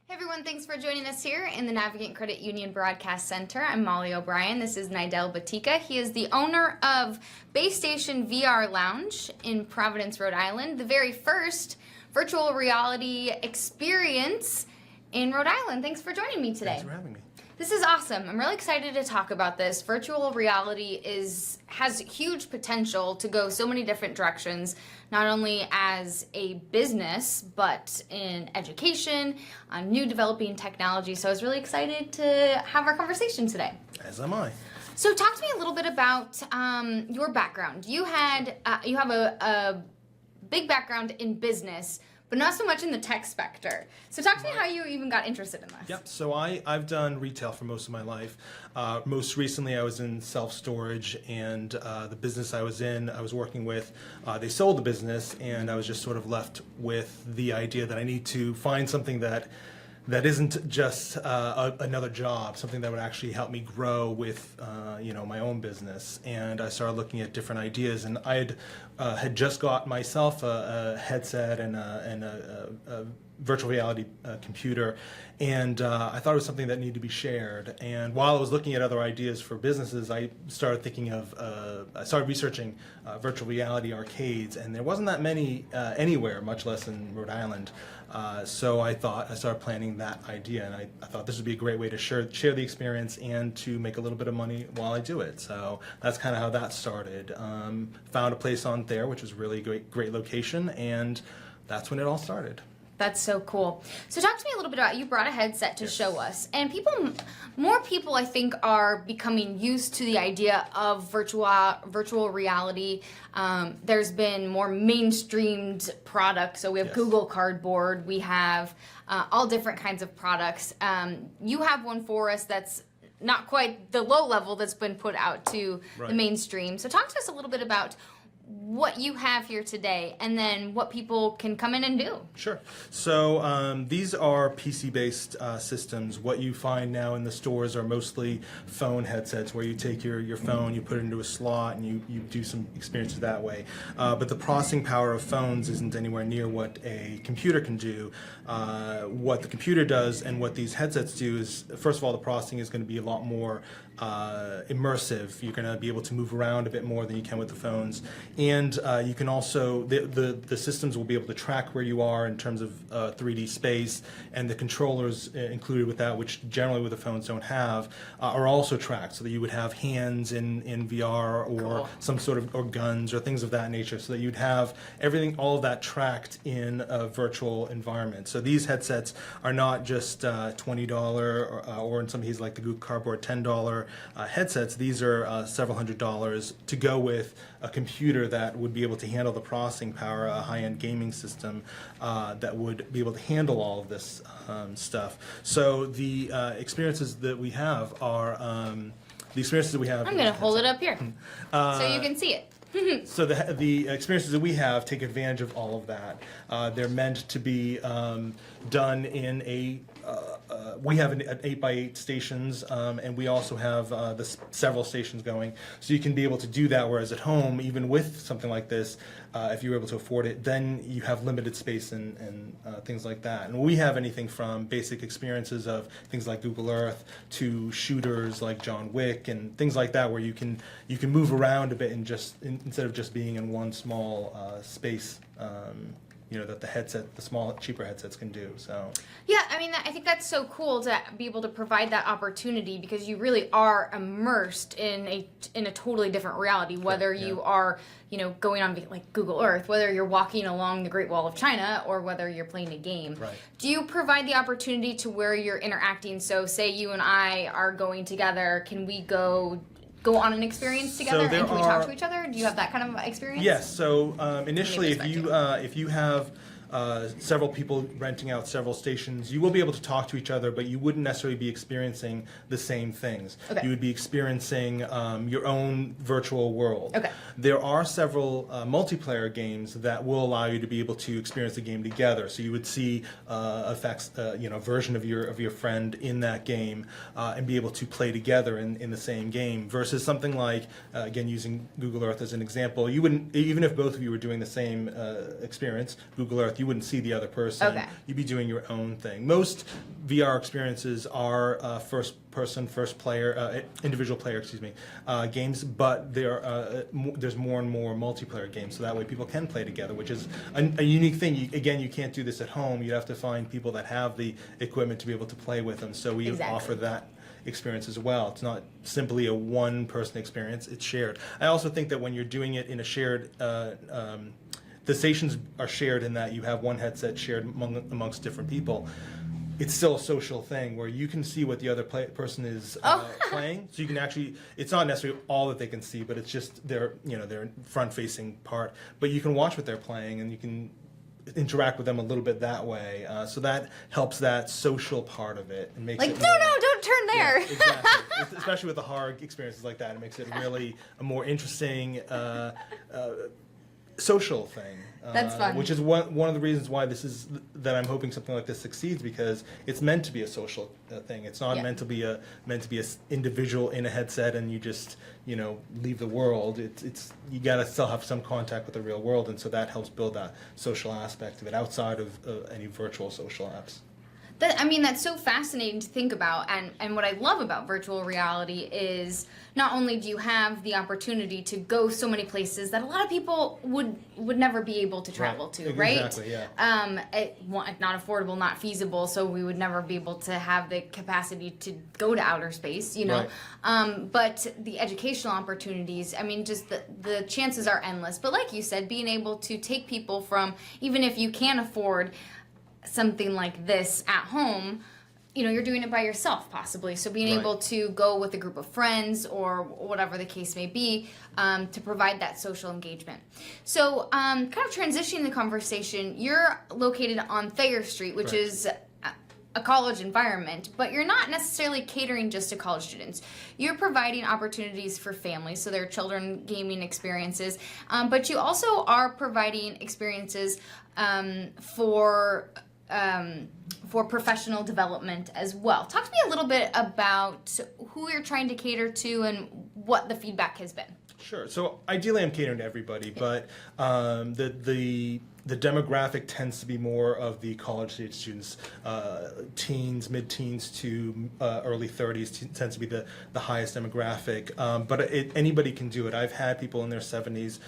Hey everyone, thanks for joining us here in the Navigant Credit Union Broadcast Center. I'm Molly O'Brien. This is Nidel Batika. He is the owner of Base Station VR Lounge in Providence, Rhode Island, the very first virtual reality experience in Rhode Island. Thanks for joining me today. Thanks for having me. This is awesome. I'm really excited to talk about this. Virtual reality has huge potential to go so many different directions, not only as a business, but in education, on new developing technology. So I was really excited to have our conversation today. As am I. So talk to me a little bit about your background. You have a big background in business, but not so much in the tech sector. So talk to me how you even got interested in this. Yep, so I've done retail for most of my life. Most recently I was in self-storage, and the business I was working with, they sold the business, and I was just sort of left with the idea that I need to find something that isn't just another job, something that would actually help me grow with my own business. And I started looking at different ideas, and I had just got myself a headset and a virtual reality computer, and I thought it was something that needed to be shared. And while I was looking at other ideas for businesses, I started thinking of, I started researching virtual reality arcades, and there wasn't that many anywhere, much less in Rhode Island. So I started planning that idea, and I thought this would be a great way to share the experience and to make a little bit of money while I do it. So that's kind of how that started. Found a place on there, which was a really great location, and that's when it all started. That's so cool. So talk to me a little bit about, you brought a headset to show us, and more people I think are becoming used to the idea of virtual reality. There's been more mainstreamed products. So we have Google Cardboard, we have all different kinds of products. You have one for us that's not quite the low level that's been put out to the mainstream. So talk to us a little bit about what you have here today, and then what people can come in and do. Sure. So these are PC-based systems. What you find now in the stores are mostly phone headsets, where you take your phone, you put it into a slot, and you do some experiences that way. But the processing power of phones isn't anywhere near what a computer can do. What the computer does and what these headsets do is, first of all, the processing is going to be a lot more immersive. You're going to be able to move around a bit more than you can with the phones, and you can also, the systems will be able to track where you are in terms of 3D space, and the controllers included with that, which generally with the phones don't have, are also tracked, so that you would have hands in VR, or some sort of, or guns or things of that nature, so that you'd have everything, all of that tracked in a virtual environment. So these headsets are not just $20 or in some cases like the Google Cardboard $10 headsets. These are several $100s to go with a computer that would be able to handle the processing power, a high-end gaming system that would be able to handle all of this stuff. So the experiences that we have are I'm going to hold it up here so you can see it. So the experiences that we have take advantage of all of that. They're meant to be done in a we have an 8x8 stations, and we also have several stations going, so you can be able to do that. Whereas at home, even with something like this, if you're able to afford it, then you have limited space and things like that. And we have anything from basic experiences of things like Google Earth to shooters like John Wick and things like that, where you can move around a bit and instead of just being in one small space. That the small, cheaper headsets can do. So yeah, I mean, I think that's so cool to be able to provide that opportunity, because you really are immersed in a totally different reality. Whether you are, going on like Google Earth, whether you're walking along the Great Wall of China, or whether you're playing a game. Right. Do you provide the opportunity to where you're interacting? So, say you and I are going together, can we go on an experience together, and can we talk to each other? Do you have that kind of experience? Yes. So initially, if you have several people renting out several stations, you will be able to talk to each other, but you wouldn't necessarily be experiencing the same things. Okay. You would be experiencing your own virtual world. Okay. There are several multiplayer games that will allow you to be able to experience the game together. So you would see effects, version of your friend in that game, and be able to play together in the same game. Versus something like, again, using Google Earth as an example, you wouldn't, even if both of you were doing the same experience, Google Earth, you wouldn't see the other person. Okay. You'd be doing your own thing. Most VR experiences are first person, first player, individual player, games, but there's more and more multiplayer games, so that way people can play together, which is a unique thing. You can't do this at home. You'd have to find people that have the equipment to be able to play with them, so we offer that experience as well. It's not simply a one-person experience, it's shared. I also think that when you're doing it in a shared, the stations are shared in that you have one headset shared amongst different people. It's still a social thing where you can see what the other person is playing. So you can actually, it's not necessarily all that they can see, but it's just their front-facing part. But you can watch what they're playing, and you can interact with them a little bit that way. So that helps that social part of it and makes like, it no, don't turn there. Yeah, exactly. Especially with the horror experiences like that, it makes it really a more interesting social thing. That's fun. Which is one of the reasons why that I'm hoping something like this succeeds, because it's meant to be a social thing. It's not meant to be a individual in a headset and you just leave the world. It's you gotta still have some contact with the real world, and so that helps build that social aspect of it outside of any virtual social apps. That's so fascinating to think about, and what I love about virtual reality is not only do you have the opportunity to go so many places that a lot of people would never be able to travel to, right? Exactly, yeah. Not affordable, not feasible, so we would never be able to have the capacity to go to outer space, Right. But the educational opportunities, just the chances are endless. But like you said, being able to take people from, even if you can't afford something like this at home, you're doing it by yourself possibly, so being able to go with a group of friends or whatever the case may be, to provide that social engagement. So kind of transitioning the conversation, you're located on Thayer Street, which is a college environment, but you're not necessarily catering just to college students. You're providing opportunities for families, so there are children gaming experiences, but you also are providing experiences for professional development as well. Talk to me a little bit about who you're trying to cater to and what the feedback has been. Sure. So ideally, I'm catering to everybody, but the demographic tends to be more of the college-age students, teens, mid-teens to early 30s tends to be the highest demographic. But anybody can do it. I've had people in their 70s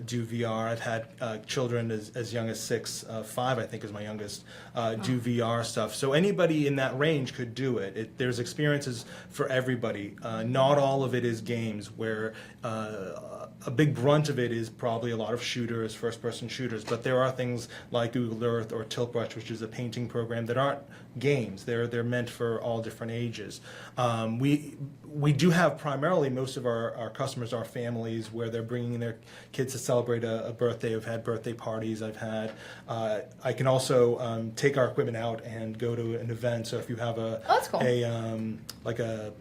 do VR. I've had children as young as 5 I think is my youngest, do VR stuff. So anybody in that range could do it. There's experiences for everybody. Not all of it is games, where a big brunt of it is probably a lot of shooters, first-person shooters, but there are things like Google Earth or Tiltbrush, which is a painting program, that aren't games. They're meant for all different ages. We do have primarily, most of our customers are families where they're bringing their kids to celebrate a birthday. I've had birthday parties. I can also take our equipment out and go to an event. So if you have that's cool. a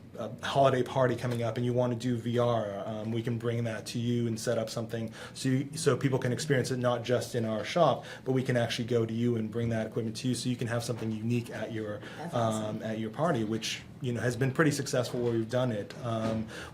holiday party coming up and you want to do VR, we can bring that to you and set up something so people can experience it not just in our shop, but we can actually go to you and bring that equipment to you, so you can have something unique at your party, which has been pretty successful where we've done it.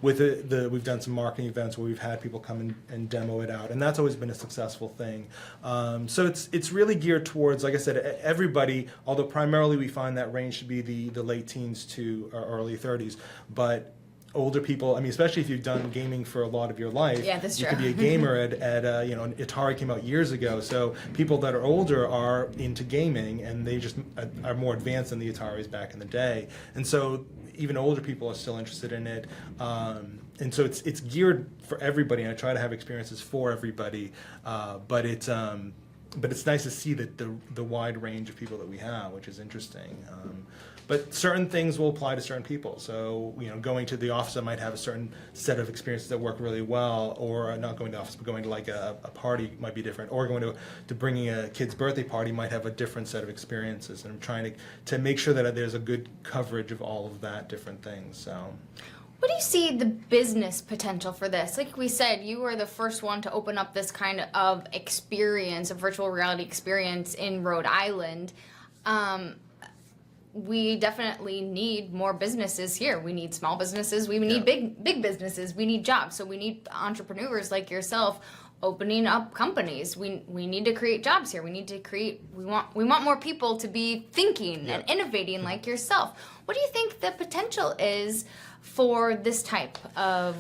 We've done some marketing events where we've had people come and demo it out, and that's always been a successful thing. So it's really geared towards, like I said, everybody, although primarily we find that range to be the late teens to early 30s, but older people, especially if you've done gaming for a lot of your life, that's you true. could be a gamer at Atari came out years ago, so people that are older are into gaming, and they just are more advanced than the Ataris back in the day, and so even older people are still interested in it, and so it's geared for everybody, and I try to have experiences for everybody, but it's nice to see the wide range of people that we have, which is interesting. But certain things will apply to certain people. So, going to the office, I might have a certain set of experiences that work really well, or not going to the office, but going to like a party might be different, or going to bringing a kid's birthday party might have a different set of experiences. And I'm trying to make sure that there's a good coverage of all of that different things. So. What do you see the business potential for this? Like we said, you were the first one to open up this kind of experience, a virtual reality experience in Rhode Island. We definitely need more businesses here. We need small businesses. We need big businesses. We need jobs. So we need entrepreneurs like yourself. opening up companies. We need to create jobs here. We want more people to be thinking and innovating like yourself. What do you think the potential is for this type of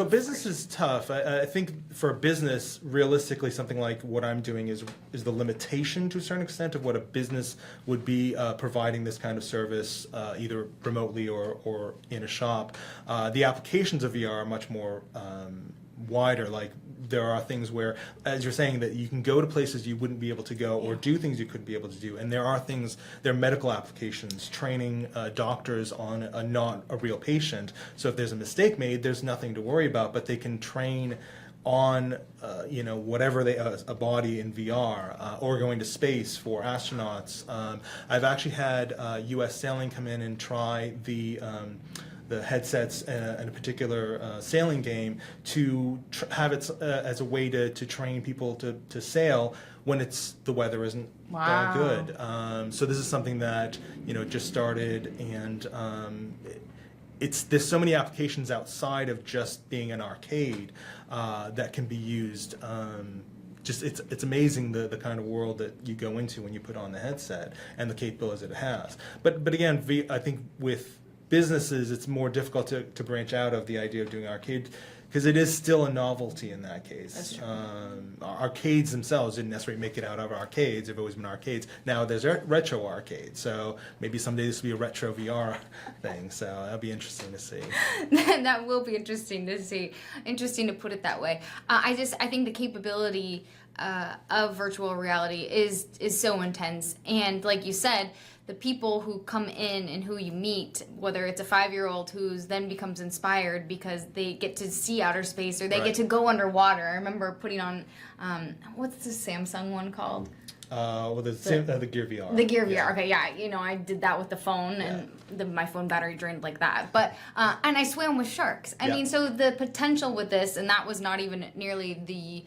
business is tough. I think for a business, realistically, something like what I'm doing is the limitation to a certain extent of what a business would be providing this kind of service, either remotely or in a shop. The applications of VR are much more wider. Like, there are things where, as you're saying, that you can go to places you wouldn't be able to go, or do things you couldn't be able to do. And there are medical applications, training doctors on not a real patient. So if there's a mistake made, there's nothing to worry about, but they can train on whatever a body in VR, or going to space for astronauts. I've actually had U.S. Sailing come in and try the headsets in a particular sailing game to have it as a way to train people to sail when the weather isn't good. So this is something that just started, and there's so many applications outside of just being an arcade that can be used. It's amazing the kind of world that you go into when you put on the headset and the capabilities that it has. But again, I think with businesses, it's more difficult to branch out of the idea of doing arcade, because it is still a novelty in that case. That's true. Arcades themselves didn't necessarily make it out of arcades. They've always been arcades. Now there's retro arcades, so maybe someday this will be a retro VR thing. So that'll be interesting to see. That will be interesting to see. Interesting to put it that way. I think the capability of virtual reality is so intense, and like you said, the people who come in and who you meet, whether it's a 5-year-old who's then becomes inspired because they get to see outer space, or they get to go underwater. I remember putting on, what's the Samsung one called? The Gear VR. The Gear VR. Okay, yeah. I did that with the phone, and my phone battery drained like that. But and I swam with sharks. I mean, so the potential with this, and that was not even nearly the.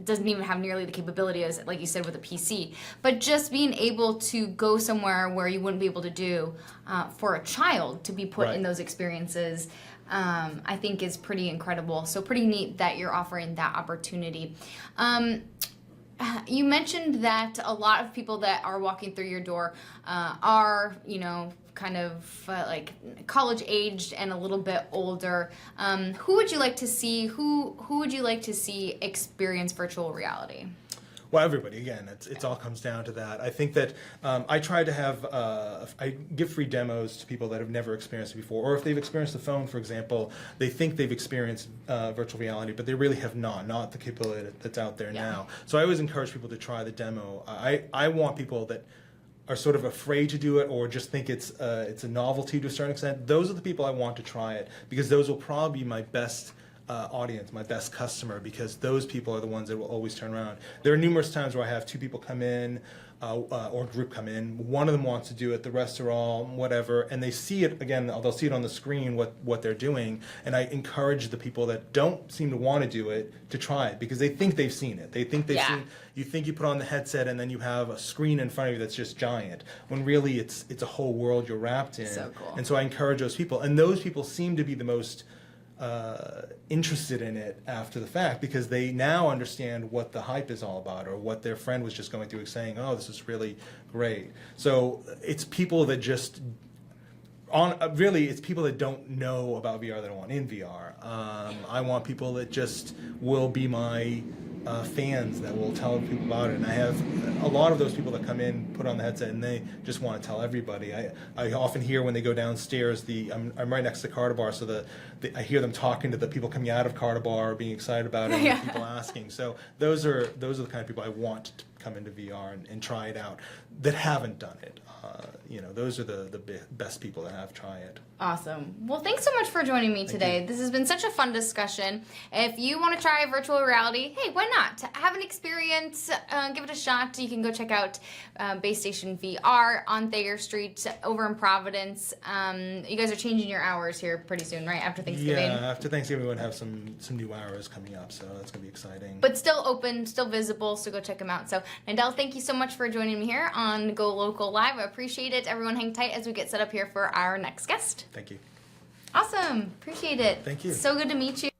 Doesn't even have nearly the capability as, like you said, with a PC. But just being able to go somewhere where you wouldn't be able to do for a child to be put in those experiences, I think is pretty incredible. So pretty neat that you're offering that opportunity. You mentioned that a lot of people that are walking through your door are, kind of like college aged and a little bit older. Who would you like to see? Who would you like to see experience virtual reality? Well, everybody. Again, it all comes down to that. I think that I try to have I give free demos to people that have never experienced it before, or if they've experienced the phone, for example, they think they've experienced virtual reality, but they really have not the capability that's out there now. So I always encourage people to try the demo. I want people that are sort of afraid to do it, or just think it's a novelty to a certain extent. Those are the people I want to try it, because those will probably be my best audience, my best customer, because those people are the ones that will always turn around. There are numerous times where I have 2 people come in, or a group come in. One of them wants to do it, the rest are all whatever, and they see it, again, they'll see it on the screen what they're doing, and I encourage the people that don't seem to want to do it to try it, because they think they've seen it. They think they've seen. You think you put on the headset and then you have a screen in front of you that's just giant, when really it's a whole world you're wrapped in. So cool. And so I encourage those people, and those people seem to be the most interested in it after the fact, because they now understand what the hype is all about, or what their friend was just going through saying, oh, this is really great. So it's people that just really, it's people that don't know about VR that I want in VR. I want people that just will be my fans, that will tell people about it. And I have a lot of those people that come in, put on the headset, and they just want to tell everybody. I often hear when they go downstairs, I'm right next to the Carta Bar, so I hear them talking to the people coming out of Carta Bar, being excited about it, and people asking. So those are the kind of people I want to come into VR and try it out, that haven't done it. Those are the best people that have tried it. Awesome. Well, thanks so much for joining me today. This has been such a fun discussion. If you want to try virtual reality, hey, why not? Have an experience, give it a shot. You can go check out Base Station VR on Thayer Street over in Providence. You guys are changing your hours here pretty soon, right? After Thanksgiving? Yeah, after Thanksgiving we're going to have some new hours coming up, so that's going to be exciting. But still open, still visible, so go check them out. So, Nindel, thank you so much for joining me here on Go Local Live. I appreciate it. Everyone hang tight as we get set up here for our next guest. Thank you. Awesome. Appreciate it. Thank you. So good to meet you.